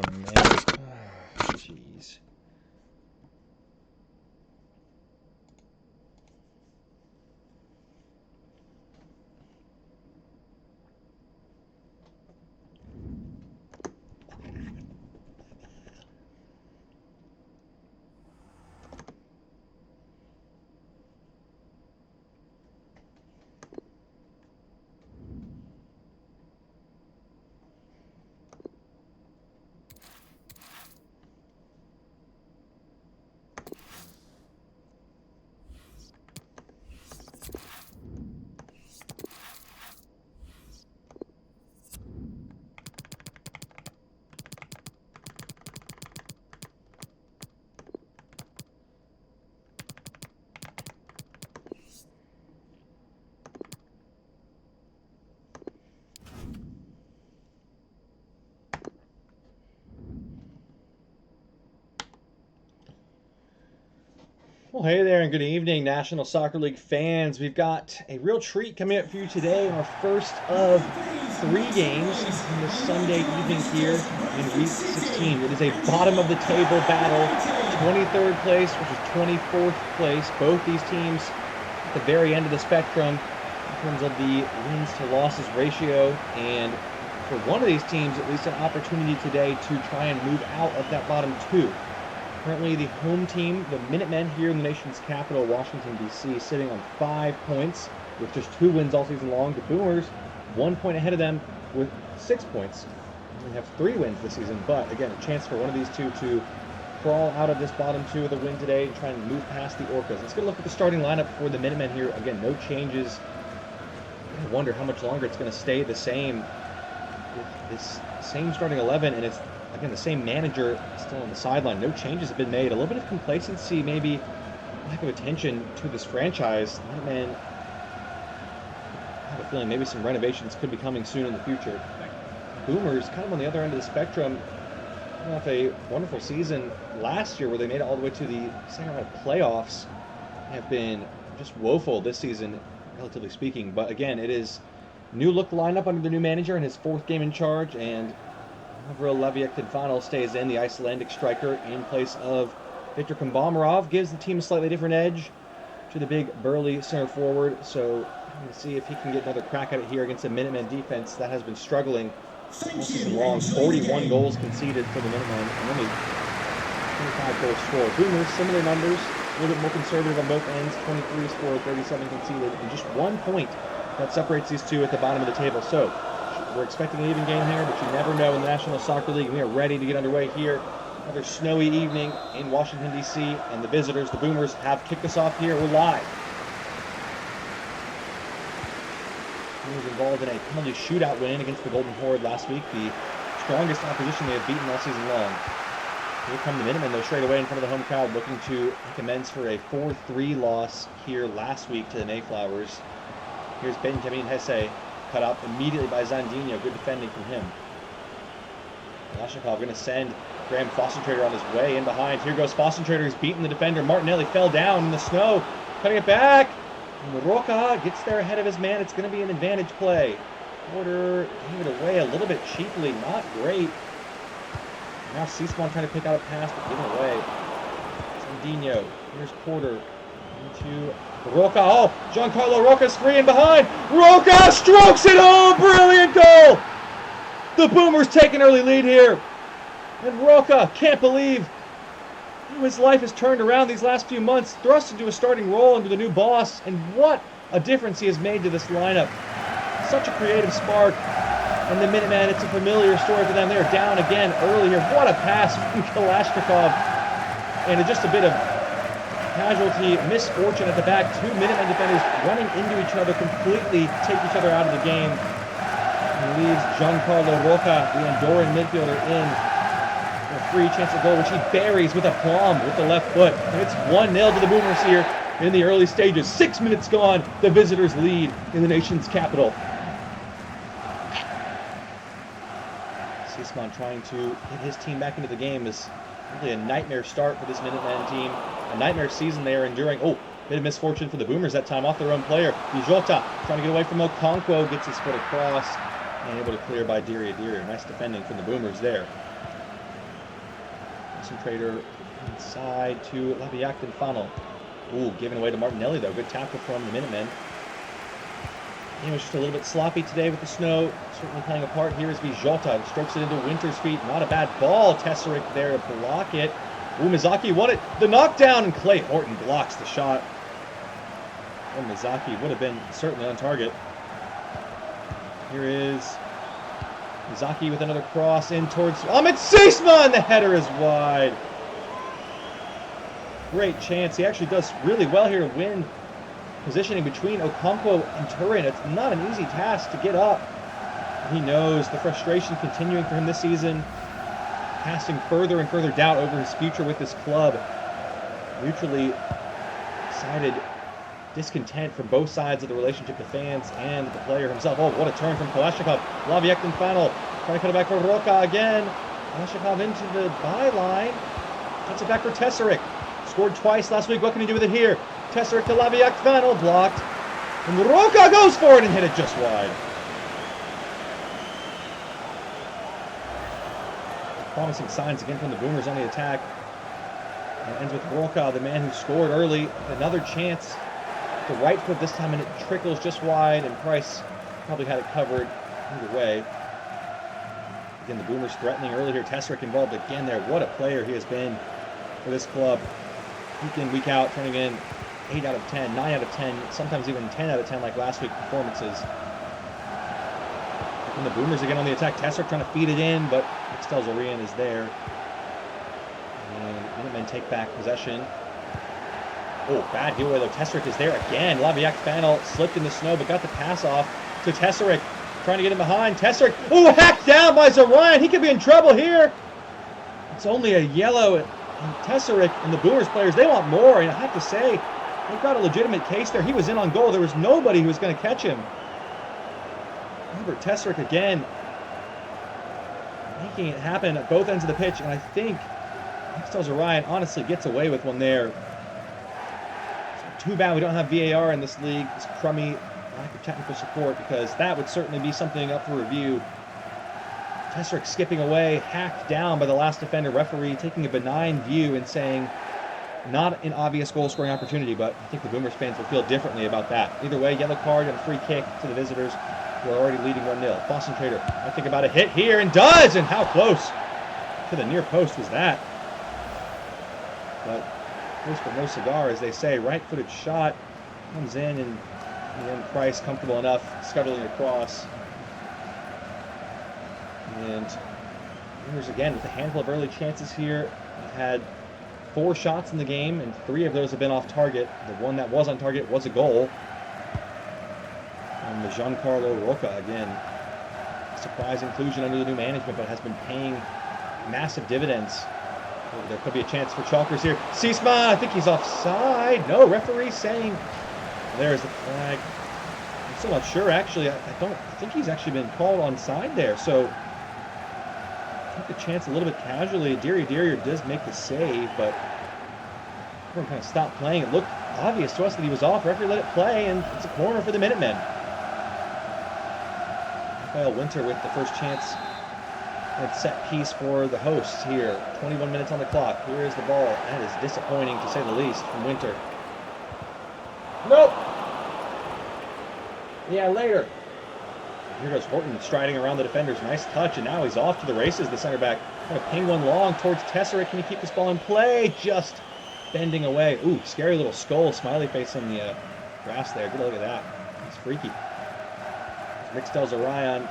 man. Jeez. Well, hey there, and good evening, National Soccer League fans. We've got a real treat coming up for you today, our first of 3 games on this Sunday evening here in Week 16. It is a bottom-of-the-table battle, 23rd place versus 24th place. Both these teams at the very end of the spectrum in terms of the wins-to-losses ratio, and for one of these teams, at least an opportunity today to try and move out of that bottom 2. Currently, the home team, the Minutemen here in the nation's capital, Washington, D.C., sitting on 5 points with just 2 wins all season long. The Boomers, 1 point ahead of them with 6 points. They have 3 wins this season, but again, a chance for one of these two to crawl out of this bottom 2 with a win today and try and move past the Orcas. Let's get a look at the starting lineup for the Minutemen here. Again, no changes. I wonder how much longer it's going to stay the same with this same starting 11, and it's again, the same manager still on the sideline. No changes have been made. A little bit of complacency, maybe lack of attention to this franchise. Man, I have a feeling maybe some renovations could be coming soon in the future. Boomers, kind of on the other end of the spectrum, coming off a wonderful season last year where they made it all the way to the second round of playoffs. Have been just woeful this season, relatively speaking. But again, it is new look lineup under the new manager in his 4th game in charge, and Avril Laviak-Fano stays in, the Icelandic striker, in place of Viktor Kombamarov. Gives the team a slightly different edge to the big, burly center forward. So I'm going to see if he can get another crack at it here against a Minutemen defense that has been struggling all season long. 41 goals conceded for the Minutemen, and only 25 goals scored. Boomers, similar numbers, a little bit more conservative on both ends. 23 scored, 37 conceded, and just 1 point that separates these two at the bottom of the table. So we're expecting an even game here, but you never know in the National Soccer League. We are ready to get underway here. Another snowy evening in Washington, D.C., and the visitors, the Boomers, have kicked us off here. We're live. Boomers involved in a penalty shootout win against the Golden Horde last week, the strongest opposition they have beaten all season long. Here come the Minutemen, though, straight away in front of the home crowd, looking to make amends for a 4-3 loss here last week to the Mayflowers. Here's Benjamin Hesse, cut out immediately by Zandino. Good defending from him. Kalashnikov going to send Graham Foster-Trader on his way in behind. Here goes Foster-Trader. He's beaten the defender. Martinelli fell down in the snow. Cutting it back. And Roca gets there ahead of his man. It's going to be an advantage play. Porter gave it away a little bit cheaply. Not great. Now Seesman trying to pick out a pass, but given away. Zandino. Here's Porter. Into Roca. Oh, Giancarlo Roca's free and behind. Roca strokes it. Oh, brilliant goal. The Boomers take an early lead here. And Roca can't believe how his life has turned around these last few months. Thrust into a starting role under the new boss. And what a difference he has made to this lineup. Such a creative spark. And the Minutemen, it's a familiar story for them. They're down again early here. What a pass from Kalashnikov. And just a bit of casualty, misfortune at the back. 2 Minutemen defenders running into each other, completely take each other out of the game. And leaves Giancarlo Roca, the Andorran midfielder, in for a free chance at goal, which he buries with aplomb with the left foot. And it's 1-0 to the Boomers here in the early stages. 6 minutes gone, the visitors lead in the nation's capital. Seesman trying to get his team back into the game is really a nightmare start for this Minutemen team. A nightmare season they are enduring. Oh, bit of misfortune for the Boomers that time off their own player. Bijota trying to get away from Okonkwo, gets his foot across and able to clear by Diria. Nice defending from the Boomers there. Concentrator inside to Laviac and Funnel. Ooh, giving away to Martinelli, though. Good tackle from the Minutemen. It was just a little bit sloppy today with the snow. Certainly playing a part. Here is Vijota. Strokes it into Winter's feet. Not a bad ball. Tesseric there to block it. Ooh, Mizaki won it. The knockdown, and Clay Horton blocks the shot. Oh, Mizaki would have been certainly on target. Here is Mizaki with another cross in towards Ahmed Seisman. The header is wide. Great chance. He actually does really well here to win positioning between Okonkwo and Turin. It's not an easy task to get up. He knows the frustration continuing for him this season, casting further and further doubt over his future with this club. Mutually cited discontent from both sides of the relationship, the fans and the player himself. Oh, what a turn from Kalashnikov. Laviek and Fanel trying to cut it back for Roca again. Kalashnikov into the byline. Cuts it back for Tesseric. Scored twice last week. What can he do with it here? Tesseric to Laviak Fanel, blocked. And Roca goes for it and hit it just wide. Promising signs again from the Boomers on the attack. And it ends with Roca, the man who scored early. Another chance. The right foot this time, and it trickles just wide, and Price probably had it covered either way. Again, the Boomers threatening early here. Tesseric involved again there. What a player he has been for this club. Week in, week out, turning in 8 out of 10, 9 out of 10, sometimes even 10 out of 10 like last week's performances. And the Boomers again on the attack. Tesseric trying to feed it in, but Stelzorian is there. And Minutemen take back possession. Oh, bad giveaway though. Tesseric is there again. Laviak Fanel slipped in the snow, but got the pass off to Tesseric. Trying to get him behind. Tesseric, oh, hacked down by Zorian. He could be in trouble here. It's only a yellow. And Tesseric and the Boomers players, they want more. And I have to say, they've got a legitimate case there. He was in on goal. There was nobody who was going to catch him. Robert Tesseric again, making it happen at both ends of the pitch. And I think Stelzorian honestly gets away with one there. Too bad we don't have VAR in this league. It's crummy lack of technical support, because that would certainly be something up for review. Tesseric skipping away, hacked down by the last defender. Referee taking a benign view and saying, not an obvious goal-scoring opportunity, but I think the Boomers fans will feel differently about that. Either way, yellow card and a free kick to the visitors, who are already leading 1-0. Concentrator, I think about a hit here, and does! And how close to the near post was that? But close but no cigar, as they say. Right-footed shot comes in, and then Price comfortable enough scuttling across. And Boomers again with a handful of early chances here. We've had 4 shots in the game, and 3 of those have been off target. The one that was on target was a goal. And the Giancarlo Roca again. Surprise inclusion under the new management, but has been paying massive dividends. There could be a chance for Chalkers here. Seisman, I think he's offside. No, referee saying there's the flag. I'm still not sure, actually. I think he's actually been called onside there. So took the chance a little bit casually. Derrier does make the save, but everyone kind of stopped playing. It looked obvious to us that he was off. Referee let it play, and it's a corner for the Minutemen. Rafael Winter with the first chance and set piece for the hosts here. 21 minutes on the clock. Here is the ball. That is disappointing, to say the least, from Winter. Nope. Yeah, later. Here goes Horton striding around the defenders. Nice touch, and now he's off to the races, the center back. Going to ping one long towards Tesseric. Can he keep this ball in play? Just bending away. Ooh, scary little skull smiley face on the grass there. Good look at that. It's freaky. Rick Stelzorian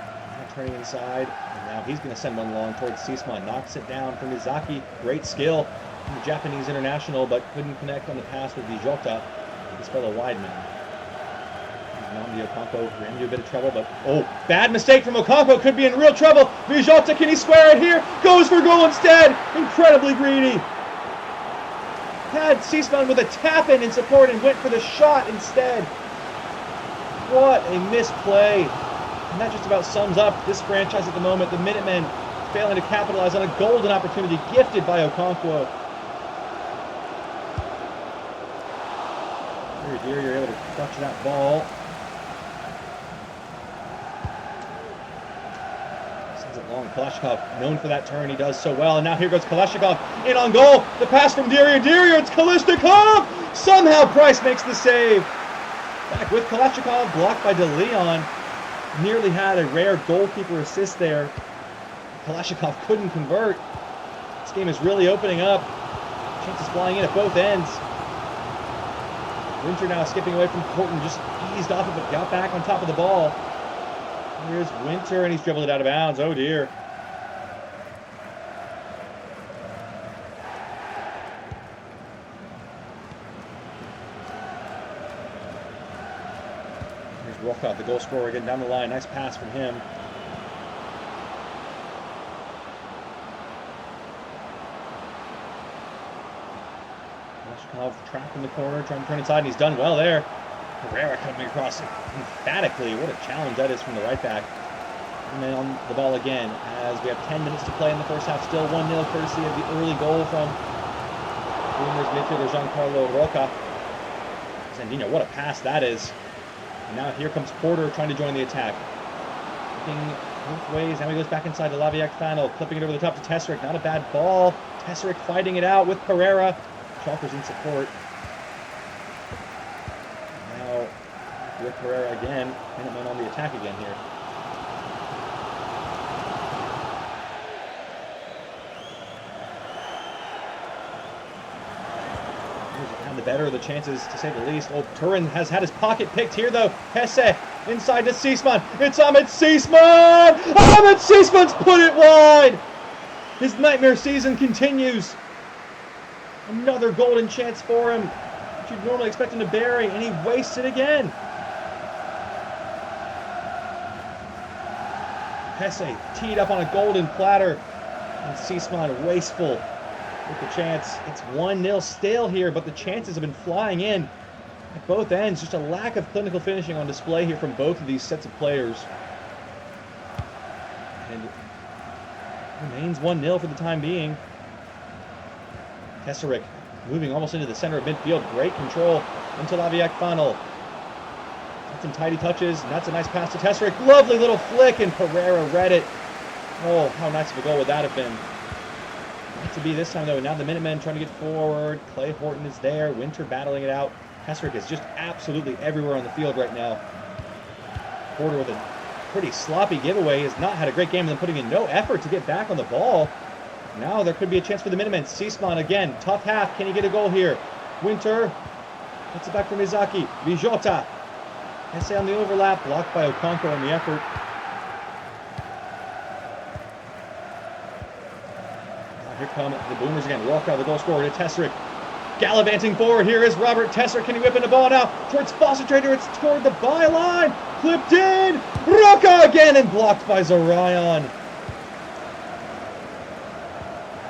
turning inside, and now he's going to send one long towards Seisman. Knocks it down for Mizaki. Great skill from the Japanese international, but couldn't connect on the pass with Vijota, his fellow Weidman. Namdi Okonkwo ran into a bit of trouble, but oh, bad mistake from Okonkwo. Could be in real trouble. Vijota, can he square it here? Goes for goal instead. Incredibly greedy. Had Seisman with a tap-in in support and went for the shot instead. What a misplay. And that just about sums up this franchise at the moment. The Minutemen failing to capitalize on a golden opportunity gifted by Okonkwo. Here you're able to clutch that ball. Sends it Long Kalashnikov, known for that turn, he does so well. And now here goes Kalashnikov in on goal. The pass from Diria. It's Kalashnikov! Somehow Price makes the save. Back with Kalashnikov, blocked by De Leon. Nearly had a rare goalkeeper assist there. Kalashnikov couldn't convert. This game is really opening up. Chances flying in at both ends. Winter now skipping away from Horton, just eased off of it, got back on top of the ball. Here's Winter, and he's dribbled it out of bounds. Oh dear. Here's Walcott, the goal scorer, getting down the line. Nice pass from him. Trapped in the corner, trying to turn inside, and he's done well there. Herrera coming across emphatically. What a challenge that is from the right back. And then on the ball again, as we have 10 minutes to play in the first half. Still 1-0, courtesy of the early goal from Boomers midfielder Giancarlo Roca. Sandino, what a pass that is. And now here comes Porter trying to join the attack. Looking both ways. Now he goes back inside to Laviac Final, clipping it over the top to Tesseric. Not a bad ball. Tesseric fighting it out with Pereira. Chalkers in support. Now with Pereira again. Minutemen on the attack again here. Had the better of the chances, to say the least. Old Turin has had his pocket picked here, though. Hesse inside to Seesman. It's Ahmed Seesman! Ahmed Seesman's put it wide! His nightmare season continues. Another golden chance for him, which you'd normally expect him to bury, and he wastes it again. Hesse teed up on a golden platter, and Seesman wasteful with the chance. It's 1-0 still here, but the chances have been flying in at both ends. Just a lack of clinical finishing on display here from both of these sets of players. And it remains 1-0 for the time being. Tesseric moving almost into the center of midfield. Great control into Laviac Final. Got some tidy touches, and that's a nice pass to Tesseric. Lovely little flick, and Pereira read it. Oh, how nice of a goal would that have been. Not to be this time, though. Now the Minutemen trying to get forward. Clay Horton is there. Winter battling it out. Tesseric is just absolutely everywhere on the field right now. Porter with a pretty sloppy giveaway. Has not had a great game, and then putting in no effort to get back on the ball. Now there could be a chance for the Minutemen. Seesman again, tough half. Can he get a goal here? Winter gets it back from Izaki. Vijota. Hesse on the overlap, blocked by Okonko on the effort. Now here come the Boomers again. Roca, the goal scorer, to Tesseric. Gallivanting forward. Here is Robert Tesseric. Can he whip in the ball now? Towards Foster Trader. It's toward the byline. Clipped in. Roca again, and blocked by Zarayan.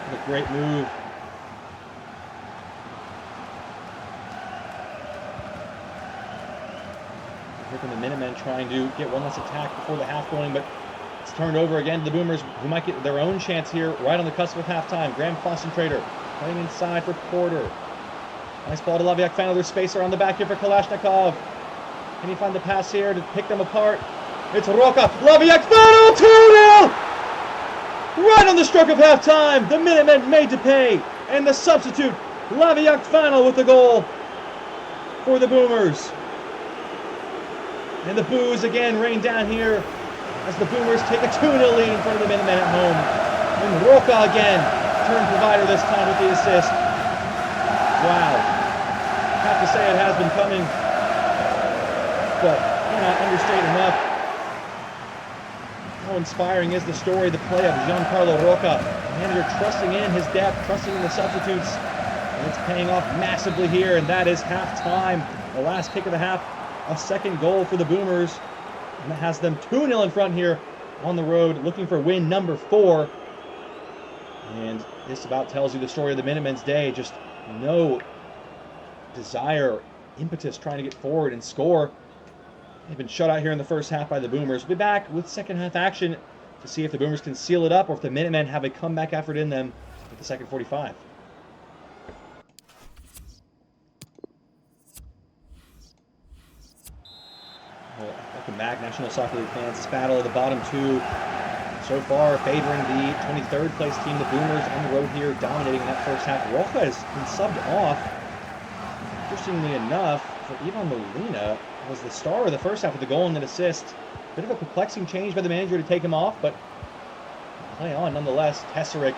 What a great move. Here come the Minutemen trying to get one last attack before the half going, but it's turned over again to the Boomers, who might get their own chance here right on the cusp of halftime. Graham Concentrator playing inside for Porter. Nice ball to Laviac Final. There's space around the back here for Kalashnikov. Can he find the pass here to pick them apart? It's Roca. Laviac Final 2-0! Right on the stroke of halftime, the Minutemen made to pay, and the substitute, Laviac Final, with the goal for the Boomers. And the boos again rain down here as the Boomers take a 2-0 lead in front of the Minutemen at home. And Roca again, turn provider this time with the assist. Wow. Have to say it has been coming, but cannot understate enough how inspiring is the story, the play of Giancarlo Roca. The manager trusting in his depth, trusting in the substitutes, and it's paying off massively here, and that is halftime. The last kick of the half, a second goal for the Boomers, and that has them 2-0 in front here on the road, looking for win number 4. And this about tells you the story of the Minutemen's day. Just no desire, impetus trying to get forward and score. They've been shut out here in the first half by the Boomers. We'll be back with second half action to see if the Boomers can seal it up or if the Minutemen have a comeback effort in them at the second 45. Welcome back, National Soccer League fans. This battle of the bottom two So far, favoring the 23rd place team, the Boomers, on the road here, dominating that first half. Roja has been subbed off. Interestingly enough, for Ivan Molina, was the star of the first half with the goal and an assist. Bit of a perplexing change by the manager to take him off, but play on nonetheless. Teseric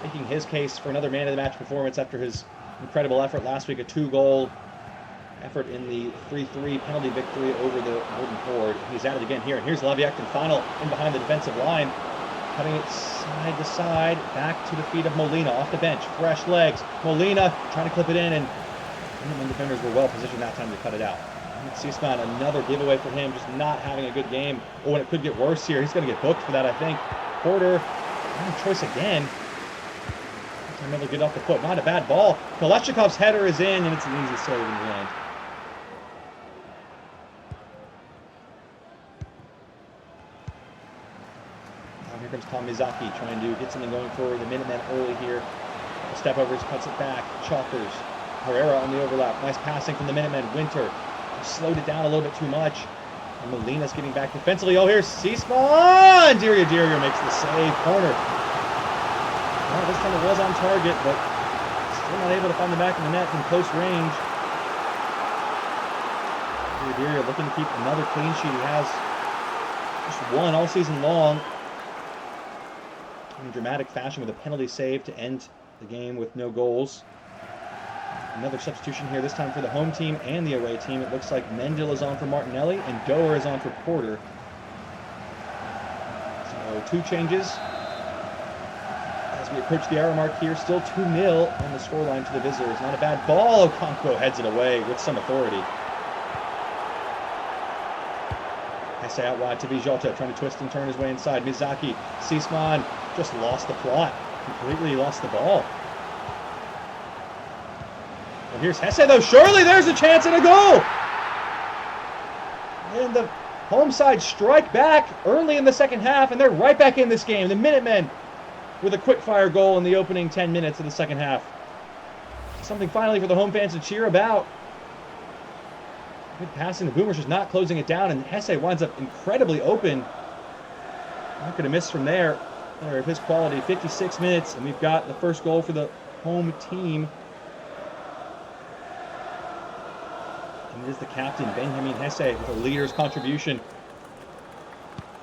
making his case for another man of the match performance after his incredible effort last week, a 2-goal effort in the 3-3 penalty victory over the Golden Horde. He's at it again here, and here's Laviekton final in behind the defensive line, cutting it side to side, back to the feet of Molina off the bench, fresh legs. Molina trying to clip it in, and the defenders were well positioned that time to cut it out. Seasman, another giveaway for him, just not having a good game. Oh, and it could get worse here. He's going to get booked for that, I think. Porter, choice again. I'm able to get off the foot. Not a bad ball. Kolesnikov's header is in, and it's an easy save in the end. Now here comes Tom Mizaki trying to get something going for the Minutemen early here. The step overs, cuts it back. Chalkers. Herrera on the overlap. Nice passing from the Minutemen. Winter slowed it down a little bit too much. And Molina's getting back defensively. Oh, here's Seasman! Diria makes the save. Corner. Well, this time it was on target, but still not able to find the back of the net from close range. Diria looking to keep another clean sheet. He has just one all season long. In dramatic fashion with a penalty save to end the game with no goals. Another substitution here, this time for the home team and the away team. It looks like Mendel is on for Martinelli and Doer is on for Porter. So 2 changes. As we approach the hour mark here, still 2-0 on the scoreline to the visitors. Not a bad ball. Okonkwo heads it away with some authority. Hesse out wide to Vijota, trying to twist and turn his way inside. Mizaki, Seasman just lost the plot. Completely lost the ball. Well, here's Hesse, though. Surely there's a chance and a goal! And the home side strike back early in the second half, and they're right back in this game. The Minutemen with a quick-fire goal in the opening 10 minutes of the second half. Something finally for the home fans to cheer about. Good passing. The Boomers just not closing it down, and Hesse winds up incredibly open. Not going to miss from there. Player of his quality, 56 minutes, and we've got the first goal for the home team. And it is the captain, Benjamin Hesse, with a leader's contribution.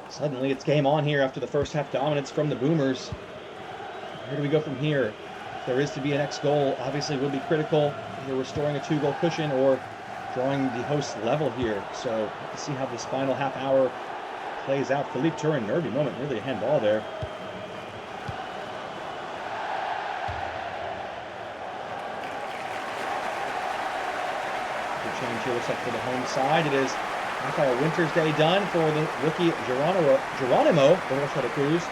Suddenly it's game on here after the first half dominance from the Boomers. Where do we go from here? If there is to be an next goal, obviously it will be critical, either restoring a 2-goal cushion or drawing the hosts level here. So let's see how this final half hour plays out. Philippe Turin, nervy moment, really a handball there. Good change here, looks like for the home side. It is Rafael Winter's day done for the rookie Geronimo Santa Cruz.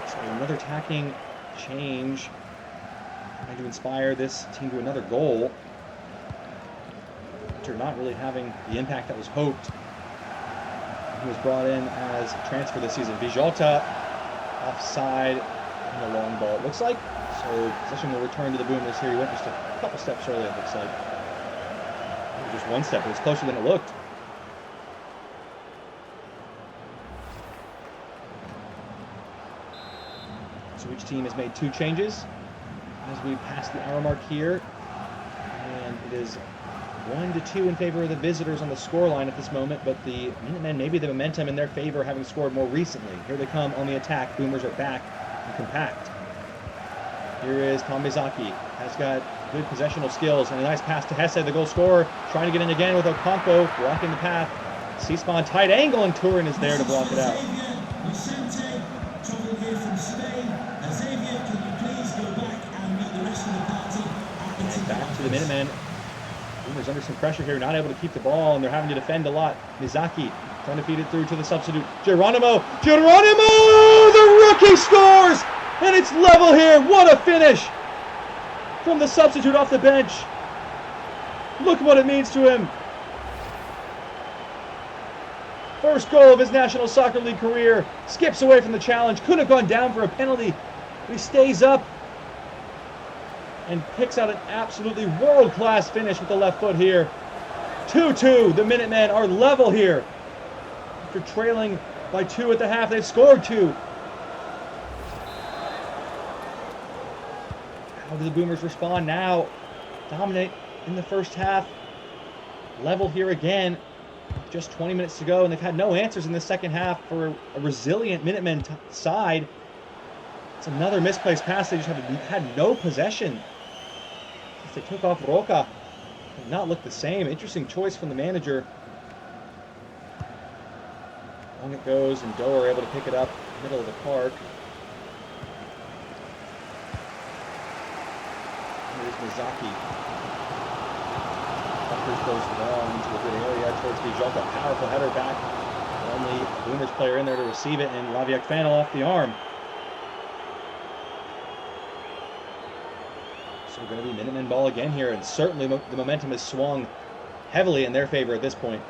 So another attacking change, trying to inspire this team to another goal. Winter not really having the impact that was hoped. He was brought in as a transfer this season. Vijota offside in the long ball, it looks like. So possession will return to the Boomers here. He went just a couple steps early, it looks like. Just one step, it was closer than it looked. So each team has made 2 changes as we pass the hour mark here. And it is 1-2 in favor of the visitors on the scoreline at this moment, but the Minutemen, maybe the momentum in their favor, having scored more recently. Here they come on the attack. Boomers are back and compact. Here is Tom Mizaki. Has got good possessional skills and a nice pass to Hesse, the goal scorer, trying to get in again with Okonkwo blocking the path. Seasman tight angle, and Turin is there to block it out. And back to the Minutemen. Boomers under some pressure here, not able to keep the ball, and they're having to defend a lot. Mizaki trying to feed it through to the substitute. Geronimo! The rookie scores! And it's level here. What a finish from the substitute off the bench. Look what it means to him. First goal of his National Soccer League career. Skips away from the challenge. Could have gone down for a penalty. He stays up and picks out an absolutely world-class finish with the left foot here. 2-2. The Minutemen are level here after trailing by 2 at the half. They've scored 2. How do the Boomers respond now? Dominate in the first half. Level here again. Just 20 minutes to go, and they've had no answers in the second half for a resilient Minutemen side. It's another misplaced pass. They just had no possession. They took off Roca. Did not look the same. Interesting choice from the manager. Long it goes, and Doe are able to pick it up middle of the park. Here's Mizaki. Buckers goes long into a good area towards Bijolka. Powerful header back. Only Boomers player in there to receive it, and Laviak Fanel off the arm. So we're going to be Minutemen ball again here, and certainly the momentum has swung heavily in their favor at this point.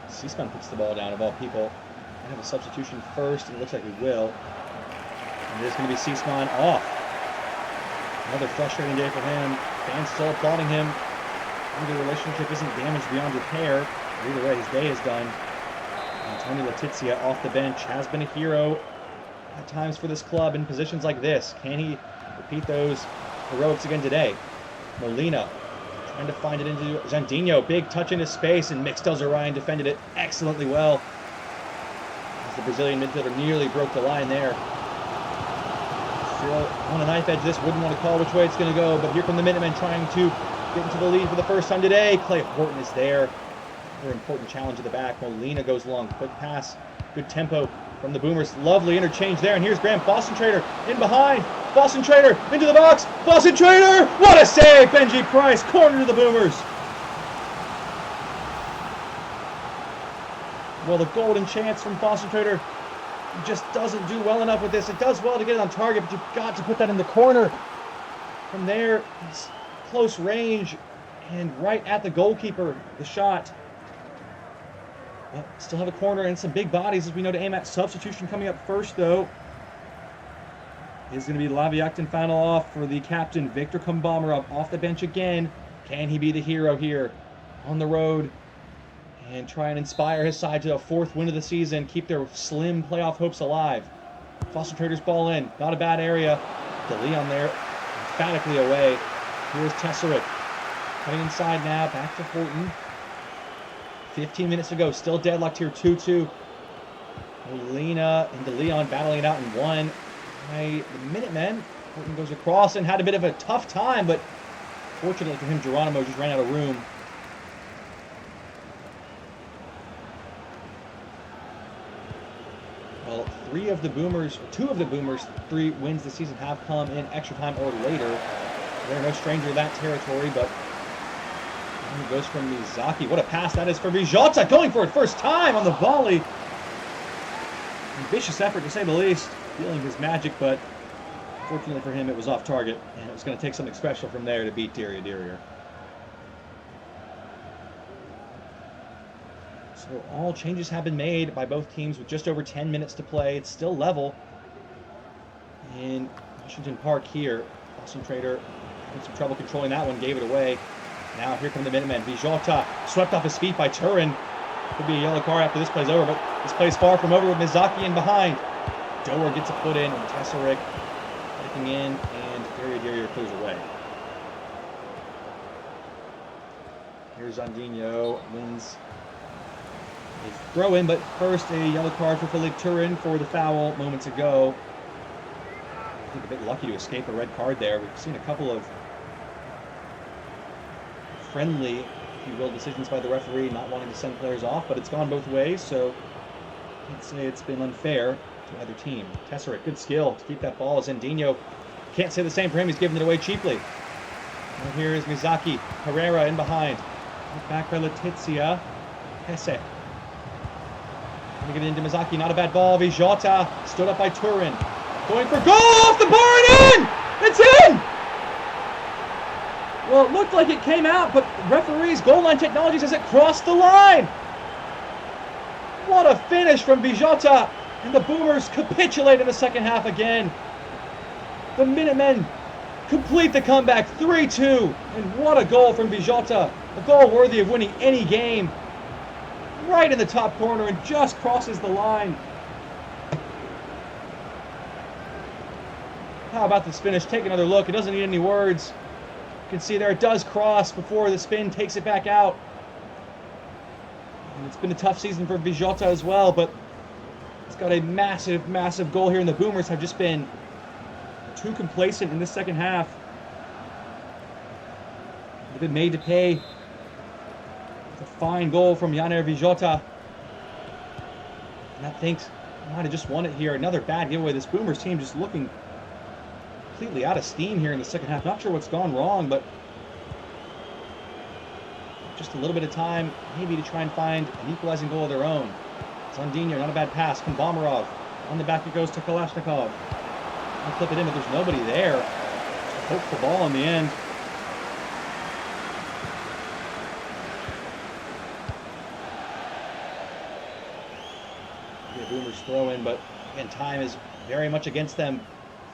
Seaspan puts the ball down, of all people. We have a substitution first, and it looks like we will. And there's going to be Seaspan off. Another frustrating day for him. Fans still applauding him. The relationship isn't damaged beyond repair. Either way, his day is done. And Tony Letizia off the bench has been a hero at times for this club in positions like this. Can he repeat those heroics again today? Molina trying to find it into Zandinho. Big touch into space, and Mixtel Zarayan defended it excellently well. As the Brazilian midfielder nearly broke the line there. Still on a knife edge. This wouldn't want to call which way it's going to go, but here come the Minutemen trying to get into the lead for the first time today. Clay Horton is there. Very important challenge at the back. Molina goes long. Quick pass. Good tempo from the Boomers. Lovely interchange there. And here's Graham Boston Trader in behind. Boston Trader into the box. Boston Trader! What a save! Benji Price. Corner to the Boomers. Well, the golden chance from Boston Trader just doesn't do well enough with this. It does well to get it on target, but you've got to put that in the corner. From there, it's close range and right at the goalkeeper, the shot. Well, still have a corner and some big bodies, as we know, to aim at. Substitution coming up first, though, is going to be Laviaktin final off for the captain, Victor Kumbamarov, off the bench again. Can he be the hero here on the road and try and inspire his side to a 4th win of the season, keep their slim playoff hopes alive? Boston Traders ball in, not a bad area. DeLeon there, emphatically away. Here's Tesserick coming inside now, back to Horton. 15 minutes to go, still deadlocked here, 2-2. Molina and DeLeon battling it out in one. By the Minutemen. Horton goes across and had a bit of a tough time, but fortunately for him, Geronimo just ran out of room. Well, two of the Boomers' 3 wins this season have come in extra time or later. They're no stranger to that territory, but it goes from Mizaki. What a pass that is for Bijota, going for it first time on the volley. Ambitious effort, to say the least. Feeling his magic, but fortunately for him, it was off target, and it was going to take something special from there to beat Dirrier. So all changes have been made by both teams with just over 10 minutes to play. It's still level in Washington Park here. Boston Trader had some trouble controlling that one, gave it away. Now here come the Minutemen. Bijota swept off his feet by Turin. Could be a yellow card after this play's over, but this play's far from over with Mizaki in behind. Doer gets a foot in, and Tesserick taking in, and Dirrier clears away. Here's Zandinho, wins a throw in, but first a yellow card for Philippe Turin for the foul moments ago. I think a bit lucky to escape a red card there. We've seen a couple of friendly, if you will, decisions by the referee not wanting to send players off, but it's gone both ways, so I can't say it's been unfair to either team. Tesserick, good skill to keep that ball. Zandinho, can't say the same for him. He's giving it away cheaply. And here is Mizaki. Herrera in behind. Back by Letizia. Hesse. Going to get it into Mizaki. Not a bad ball. Bijota stood up by Turin. Going for goal off the bar and in! It's in! Well, it looked like it came out, but referee's goal line technology says it crossed the line. What a finish from Bijota. And the Boomers capitulate in the second half again. The Minutemen complete the comeback, 3-2. And what a goal from Bijota. A goal worthy of winning any game. right in the top corner and just crosses the line. How about this finish? Take another look. It doesn't need any words. You can see there it does cross before the spin takes it back out. And it's been a tough season for Vijota as well, but it's got a massive, massive goal here, and the Boomers have just been too complacent in this second half. They've been made to pay. It's a fine goal from Yaner Vijota. And I think might have just won it here. Another bad giveaway. This Boomers team just looking completely out of steam here in the second half. Not sure what's gone wrong, but just a little bit of time maybe to try and find an equalizing goal of their own. Zondinho, not a bad pass. Kombamarov. On the back it goes to Kalashnikov. I'll flip it in, but there's nobody there. Hopeful ball in the end. The Boomers throw in, but again, time is very much against them.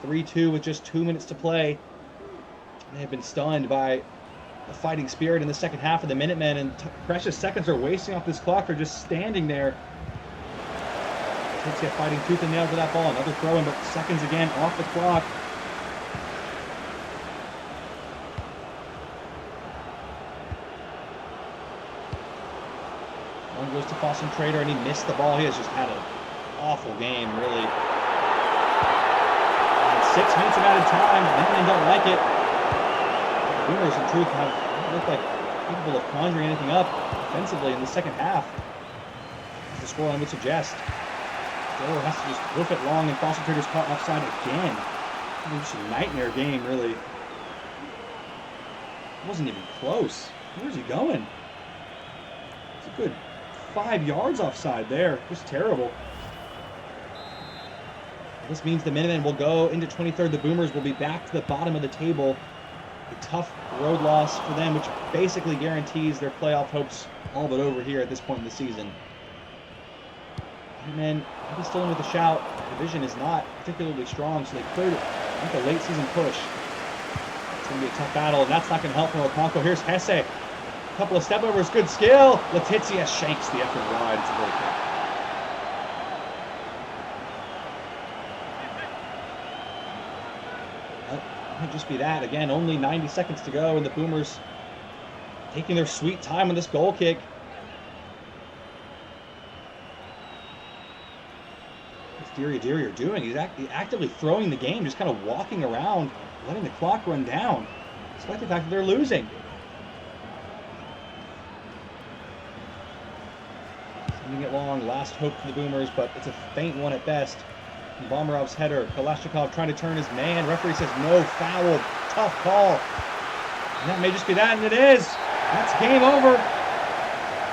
3-2 with just 2 minutes to play. They have been stunned by the fighting spirit in the second half of the Minutemen, and precious seconds are wasting off this clock. They're just standing there. Let's get fighting tooth and nail for that ball. Another throw in, but seconds again off the clock. One goes to Fossum Trader, and he missed the ball. He has just had an awful game, really. 6 minutes of added time. Minutemen don't like it. The Boomers, in truth, have looked like capable of conjuring anything up offensively in the second half, as the scoreline would suggest. Taylor has to just whip it long, and Fossum Trader's caught offside again. It was just a nightmare game, really. It wasn't even close. Where's he going? It's a good 5 yards offside there. Just terrible. This means the Minutemen will go into 23rd. The Boomers will be back to the bottom of the table. A tough road loss for them, which basically guarantees their playoff hopes all but over here at this point in the season. Minutemen maybe still in with a shout. The division is not particularly strong, so they could make a late season push. It's going to be a tough battle, and that's not going to help from Okonkwo. Here's Hesse. A couple of step overs, good skill. Letizia shanks the effort wide. It's a goal kick. Might just be that. Again, only 90 seconds to go, and the Boomers taking their sweet time on this goal kick. What's Diri doing? He's actively throwing the game, just kind of walking around, letting the clock run down, despite the fact that they're losing. Sending it long, last hope for the Boomers, but it's a faint one at best. Bomarov's header. Kalashnikov trying to turn his man. Referee says no foul. Tough call. And that may just be that, and it is. That's game over.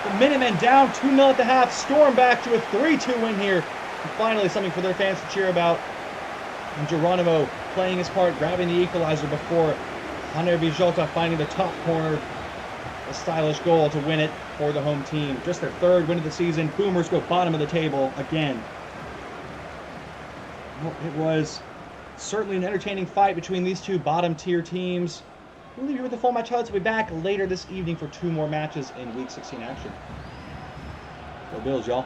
The Minutemen down 2-0 at the half. Storm back to a 3-2 win here. And finally something for their fans to cheer about. And Geronimo playing his part, grabbing the equalizer before Yaner Vijota finding the top corner. A stylish goal to win it for the home team. Just their third win of the season. Boomers go bottom of the table again. Well, it was certainly an entertaining fight between these two bottom-tier teams. We'll leave you with the full match highlights. We'll be back later this evening for 2 more matches in Week 16 action. Go Bills, y'all.